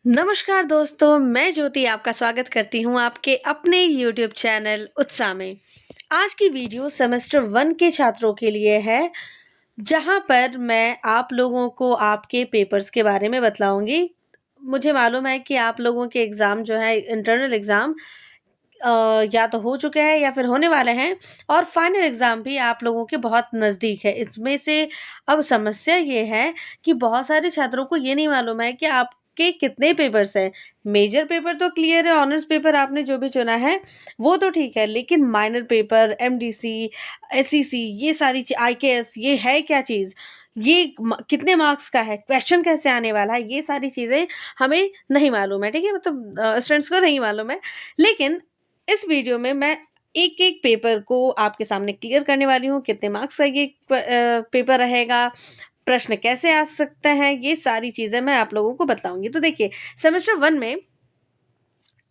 नमस्कार दोस्तों, मैं ज्योति आपका स्वागत करती हूँ आपके अपने यूट्यूब चैनल उत्साह में। आज की वीडियो सेमेस्टर 1 के छात्रों के लिए है, जहाँ पर मैं आप लोगों को आपके पेपर्स के बारे में बतलाऊँगी। मुझे मालूम है कि आप लोगों के एग्ज़ाम जो है इंटरनल एग्ज़ाम या तो हो चुके हैं या फिर होने वाले हैं और फाइनल एग्ज़ाम भी आप लोगों के बहुत नज़दीक है। इसमें से अब समस्या ये है कि बहुत सारे छात्रों को ये नहीं मालूम है कि आपके कितने पेपर्स हैं। मेजर पेपर तो क्लियर है, ऑनर्स पेपर आपने जो भी चुना है, वो तो ठीक है, लेकिन माइनर पेपर, एमडीसी, एसईसी ये सारी आईकेएस ये है क्या चीज़? ये कितने मार्क्स का है? क्वेश्चन कैसे आने वाला है? ये सारी चीज़ें हमें नहीं मालूम है, ठीक है? मतलब स्टूडेंट्स को नहीं मालूम है। लेकिन इस वीडियो में मैं एक-एक पेपर को आपके सामने क्लियर करने वाली हूँ, कितने मार्क्स का ये पेपर रहेगा, प्रश्न कैसे आ सकते हैं, ये सारी चीज़ें मैं आप लोगों को बताऊँगी। तो देखिए, सेमेस्टर 1 में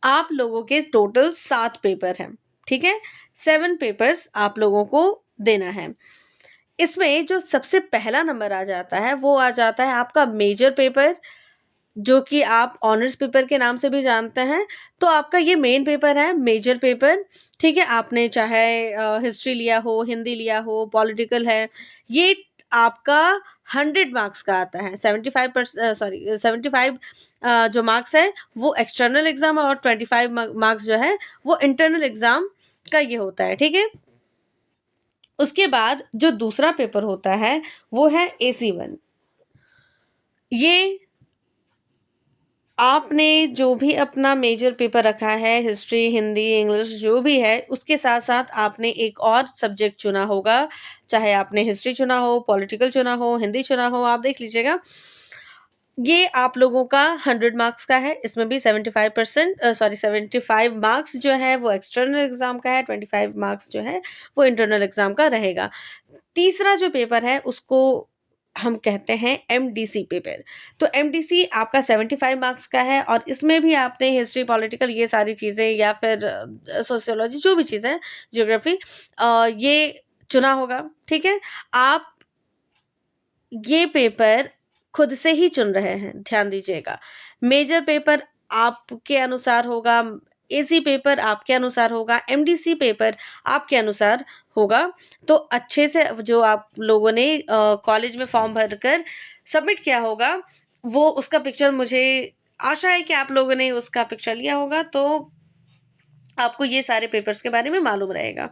आप लोगों के टोटल 7 पेपर हैं, ठीक है? 7 पेपर्स आप लोगों को देना है। इसमें जो सबसे पहला नंबर आ जाता है, वो आ जाता है आपका मेजर पेपर, जो कि आप ऑनर्स पेपर के नाम से भी जानते हैं। तो आपका ये मेन पेपर है, मेजर पेपर, ठीक है? आपने चाहे हिस्ट्री लिया हो, हिंदी लिया हो, पॉलिटिकल है, ये आपका 100 मार्क्स का आता है। 75 जो मार्क्स है, वो एक्सटर्नल एग्ज़ाम और 25 मार्क्स जो है, वो इंटरनल एग्ज़ाम का ये होता है, ठीक है? उसके बाद जो दूसरा पेपर होता है, वो है AC1। ये आपने जो भी अपना मेजर पेपर रखा है, हिस्ट्री, हिंदी, इंग्लिश जो भी है, उसके साथ-साथ आपने एक और सब्जेक्ट चुना होगा, चाहे आपने हिस्ट्री चुना हो, पॉलिटिकल चुना हो, हिंदी चुना हो, आप देख लीजिएगा। ये आप लोगों का 100 मार्क्स का है, इसमें भी 75 मार्क्स जो है वो एक्सटर्नल एग्ज़ाम का है, 25 मार्क्स जो है वो इंटरनल एग्ज़ाम का रहेगा। तीसरा जो पेपर है उसको हम कहते हैं एमडीसी पेपर। तो एमडीसी आपका 75 मार्क्स का है और इसमें भी आपने हिस्ट्री, पॉलिटिकल ये सारी चीज़ें या फिर सोशियोलॉजी जो भी चीज़ें हैं, ज्योग्राफी ये चुना होगा, ठीक है? आप ये पेपर खुद से ही चुन रहे हैं, ध्यान दीजिएगा। मेजर पेपर आपके अनुसार होगा, एसी पेपर आपके अनुसार होगा, एमडीसी पेपर आपके अनुसार होगा। तो अच्छे से जो आप लोगों ने कॉलेज में फॉर्म भरकर सबमिट किया होगा, वो उसका पिक्चर मुझे आशा है कि आप लोगों ने उसका पिक्चर लिया होगा, तो आपको ये सारे पेपर्स के बारे में मालूम रहेगा।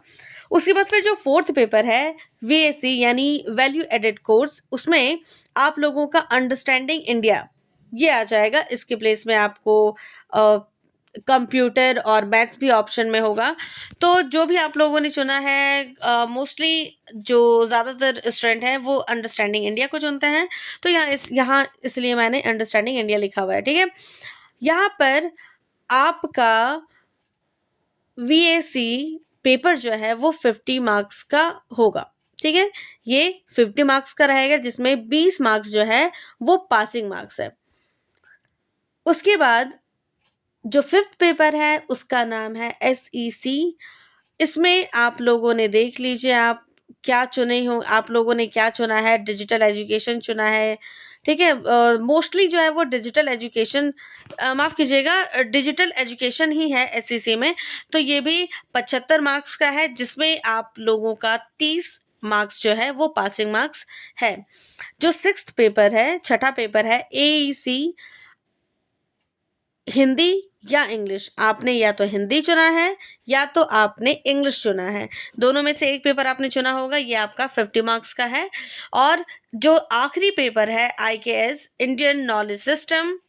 उसके बाद फिर जो 4th पेपर है, वीएसी यानी वैल्यू एडेड कोर्स, उसमें आप लोगों का अंडरस्टैंडिंग इंडिया ये आ जाएगा। इसके प्लेस में आपको अ, कंप्यूटर और मैथ्स भी ऑप्शन में होगा। तो जो भी आप लोगों ने चुना है, मोस्टली जो ज़्यादातर स्टूडेंट हैं वो अंडरस्टैंडिंग इंडिया को चुनते हैं। तो यहाँ इसलिए मैंने अंडरस्टैंडिंग इंडिया लिखा हुआ है, ठीक है? यहाँ पर आपका वीएसी पेपर जो है वो 50 मार्क्स का होगा, ठीक है? ये 50 मार्क्स का रहेगा, जिसमें 20 मार्क्स जो है वो पासिंग मार्क्स है। उसके बाद जो 5th पेपर है उसका नाम है एसईसी। इसमें आप लोगों ने देख लीजिए आप क्या चुने हो, आप लोगों ने क्या चुना है, डिजिटल एजुकेशन चुना है, ठीक है? मोस्टली जो है वो डिजिटल एजुकेशन, माफ़ कीजिएगा, डिजिटल एजुकेशन ही है एसईसी में। तो ये भी 75 मार्क्स का है, जिसमें आप लोगों का 30 मार्क्स जो है वो पासिंग मार्क्स है। जो 6th पेपर है, छठा पेपर है एईसी, हिंदी या इंग्लिश, आपने या तो हिंदी चुना है या तो आपने इंग्लिश चुना है। दोनों में से एक पेपर आपने चुना होगा, ये आपका 50 मार्क्स का है। और जो आखिरी पेपर है आईकेएस इंडियन नॉलेज सिस्टम,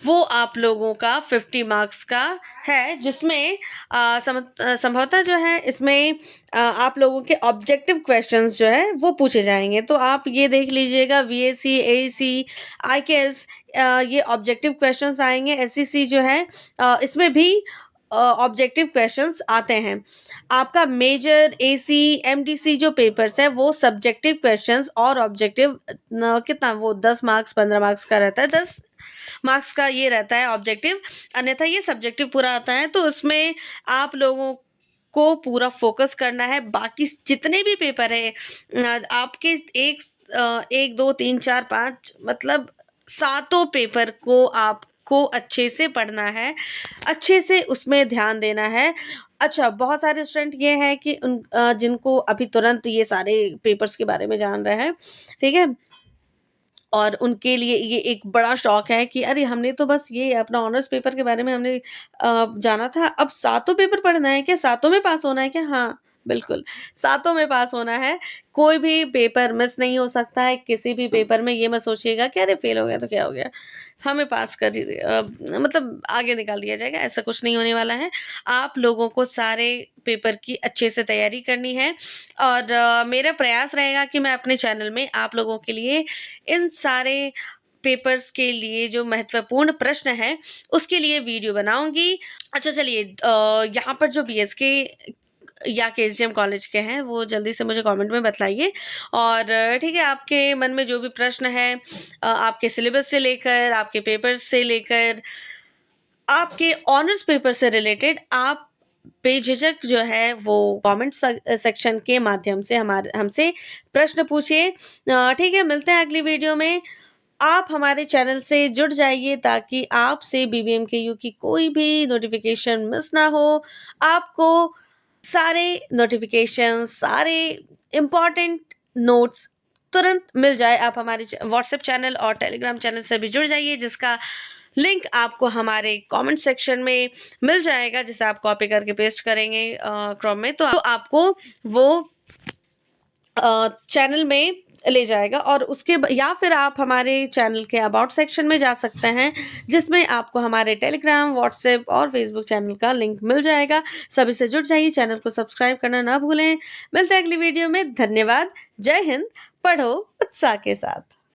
वो आप लोगों का 50 मार्क्स का है, जिसमें संभवतः जो है इसमें आप लोगों के ऑब्जेक्टिव क्वेश्चंस जो है वो पूछे जाएंगे। तो आप ये देख लीजिएगा, वीएसी, एसी, आईकेएस, ये ऑब्जेक्टिव क्वेश्चंस आएंगे। एसईसी जो है इसमें भी ऑब्जेक्टिव क्वेश्चंस आते हैं। आपका मेजर, एसी, एमडीसी जो पेपर्स है वो सब्जेक्टिव क्वेश्चंस और ऑब्जेक्टिव कितना वो 10 मार्क्स 15 मार्क्स का रहता है, 10 मार्क्स का ये रहता है ऑब्जेक्टिव। अन्यथा ये सब्जेक्टिव पूरा आता है। तो उसमें आप लोगों को पूरा फोकस करना है। बाकी जितने भी पेपर है आपके एक 2 3 4 5 मतलब सातों पेपर को आपको अच्छे से पढ़ना है, अच्छे से उसमें ध्यान देना है। अच्छा, बहुत सारे स्टूडेंट ये हैं कि जिनको अभी तुरंत ये सारे पेपर्स के बारे में जान रहे हैं, ठीक है? और उनके लिए ये एक बड़ा शौक है कि अरे हमने तो बस ये अपना ऑनर्स पेपर के बारे में हमने जाना था, अब सातों पेपर पढ़ना है क्या? सातों में पास होना है क्या? हाँ, बिल्कुल, सातों में पास होना है। कोई भी पेपर मिस नहीं हो सकता है। किसी भी पेपर में ये मत सोचिएगा कि अरे फेल हो गया तो क्या हो गया? हमें पास कर ही मतलब आगे निकाल दिया जाएगा, ऐसा कुछ नहीं होने वाला है। आप लोगों को सारे पेपर की अच्छे से तैयारी करनी है और मेरा प्रयास रहेगा कि मैं अपने चैनल में आप लोगों के लिए इन सारे पेपर्स के लिए जो महत्वपूर्ण प्रश्न हैं, उसके लिए वीडियो बनाऊँगी। अच्छा चलिए, यहाँ पर जो बीएसके या केजीएम कॉलेज के हैं, वो जल्दी से मुझे कमेंट में बतलाइए और ठीक है, आपके मन में जो भी प्रश्न है आपके सिलेबस से लेकर, आपके पेपर्स से लेकर, आपके ऑनर्स पेपर से रिलेटेड आप बेझिझक जो है वो कमेंट सेक्शन के माध्यम से हमारे हमसे प्रश्न पूछिए। ठीक है, मिलते हैं अगली वीडियो में। आप हमारे चैनल से जुड़ जाइए ताकि आपसे बीबीएमकेयू की कोई भी नोटिफिकेशन मिस ना हो। आपको सारे नोटिफिकेशन, सारे इम्पोर्टेंट नोट्स तुरंत मिल जाए। आप हमारे व्हाट्सएप चैनल और टेलीग्राम चैनल से भी जुड़ जाइए, जिसका लिंक आपको हमारे कमेंट सेक्शन में मिल जाएगा, जिसे आप कॉपी करके पेस्ट करेंगे क्रोम में, तो आपको वो चैनल में ले जाएगा और या फिर आप हमारे चैनल के अबाउट सेक्शन में जा सकते हैं, जिसमें आपको हमारे टेलीग्राम, व्हाट्सएप और फेसबुक चैनल का लिंक मिल जाएगा। सभी से जुड़ जाइए, चैनल को सब्सक्राइब करना ना भूलें। मिलते हैं अगली वीडियो में। धन्यवाद। जय हिंद। पढ़ो उत्साह के साथ।